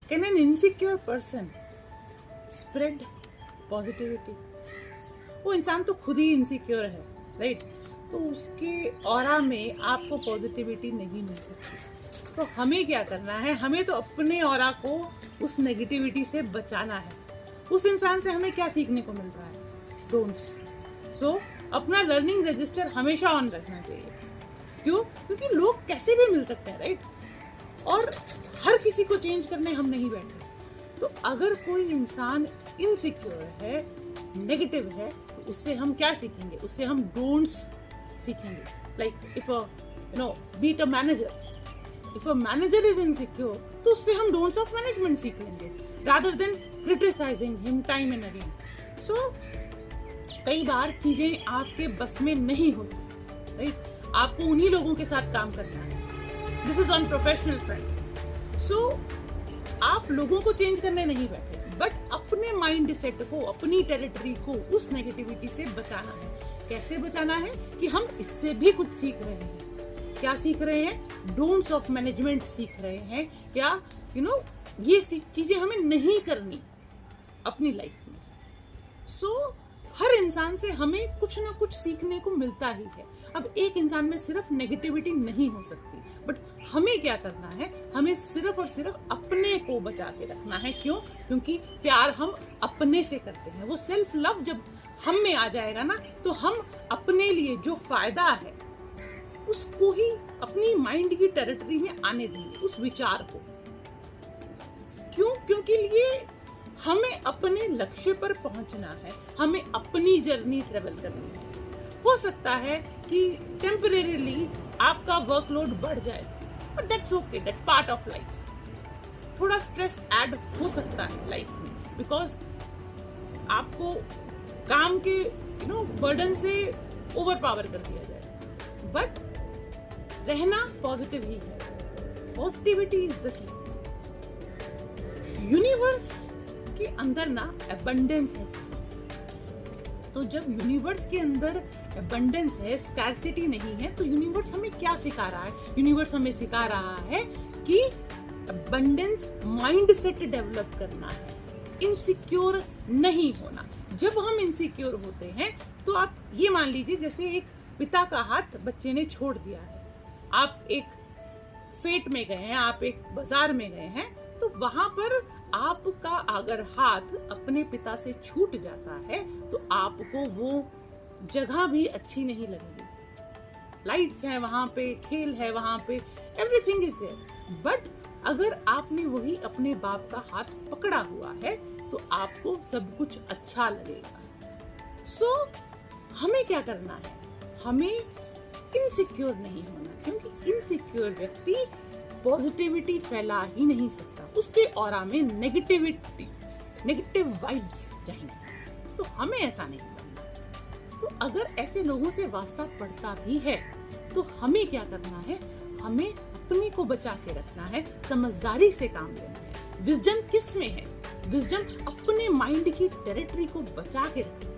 Can an insecure person spread positivity? वो इंसान तो खुद ही इनसिक्योर है, राइट? तो उसके ऑरा में आपको पॉजिटिविटी नहीं मिल सकती। तो हमें क्या करना है? हमें तो अपने ऑरा को उस नेगेटिविटी से बचाना है। उस इंसान से हमें क्या सीखने को मिल रहा है? डोंट्स। सो अपना लर्निंग रजिस्टर हमेशा ऑन रखना चाहिए। क्यों? क्योंकि लोग कैसे भी मिल सकते हैं, राइट? और हर किसी को चेंज करने हम नहीं बैठे। तो अगर कोई इंसान इनसिक्योर है, नेगेटिव है, तो उससे हम क्या सीखेंगे? उससे हम डोंट्स सीखेंगे। Like if beat a manager, if a manager is insecure, तो उससे हम डोंट्स ऑफ मैनेजमेंट सीख लेंगे rather than criticising him time and again. So कई बार चीजें आपके बस में नहीं होती, राइट? आपको उन्हीं लोगों के साथ काम करना है। This is on professional front. So आप लोगों को चेंज करने नहीं बैठे, बट अपने माइंड सेट को, अपनी टेरिटरी को उस नेगेटिविटी से बचाना है। कैसे बचाना है? कि हम इससे भी कुछ सीख रहे हैं। क्या सीख रहे हैं? डोंट्स ऑफ मैनेजमेंट सीख रहे हैं। क्या ये चीजें हमें नहीं करनी अपनी लाइफ में। सो हर इंसान से हमें कुछ ना कुछ सीखने को मिलता ही है। अब एक इंसान में सिर्फ नेगेटिविटी नहीं हो सकती, बट हमें क्या करना है? हमें सिर्फ और सिर्फ अपने को बचा के रखना है। क्यों? क्योंकि प्यार हम अपने से करते हैं। वो सेल्फ लव जब हम में आ जाएगा ना, तो हम अपने लिए जो फायदा है उसको ही अपनी माइंड की टेरिटरी में आने देंगे, उस विचार को। क्यों? क्योंकि लिए हमें अपने लक्ष्य पर पहुंचना है, हमें अपनी जर्नी ट्रेवल करनी है। हो सकता है कि टेम्परेरीली आपका वर्कलोड बढ़ जाए, but that's okay, that's part of life. थोड़ा स्ट्रेस ऐड हो सकता है लाइफ में, बिकॉज आपको काम के बर्डन से ओवर पावर कर दिया जाए, बट रहना पॉजिटिव ही है। Positivity is the key. Universe के अंदर ना एबंडेंस है। तो जब यूनिवर्स के अंदर एबंडेंस है, स्कैर्सिटी नहीं है, तो यूनिवर्स हमें क्या सिखा रहा है? यूनिवर्स हमें सिखा रहा है कि एबंडेंस माइंड सेट डेवलप करना है, इनसिक्योर नहीं होना। जब हम इनसिक्योर होते हैं तो आप ये मान लीजिए, जैसे एक पिता का हाथ बच्चे ने छोड़ दिया है। आप एक फेट में गए हैं, आप एक बाजार में गए हैं, तो वहां पर आपका अगर हाथ अपने पिता से छूट जाता है तो आपको वो जगह भी अच्छी नहीं लगेगी। लाइट्स हैं वहां पे, खेल है वहां पे, एवरीथिंग इज देयर। बट अगर आपने वही अपने बाप का हाथ पकड़ा हुआ है तो आपको सब कुछ अच्छा लगेगा। सो हमें क्या करना है? हमें इनसिक्योर नहीं होना, क्योंकि इनसिक्योर व्यक्ति पॉजिटिविटी फैला ही नहीं सकता। उसके ऑरा में नेगेटिव वाइब्स जाएंगे। तो हमें ऐसा नहीं करना। तो अगर ऐसे लोगों से वास्ता पड़ता भी है तो हमें क्या करना है? हमें अपने को बचा के रखना है, समझदारी से काम लेना है। विजडम किस में है? विजडम अपने माइंड की टेरिटरी को बचा के रखना है।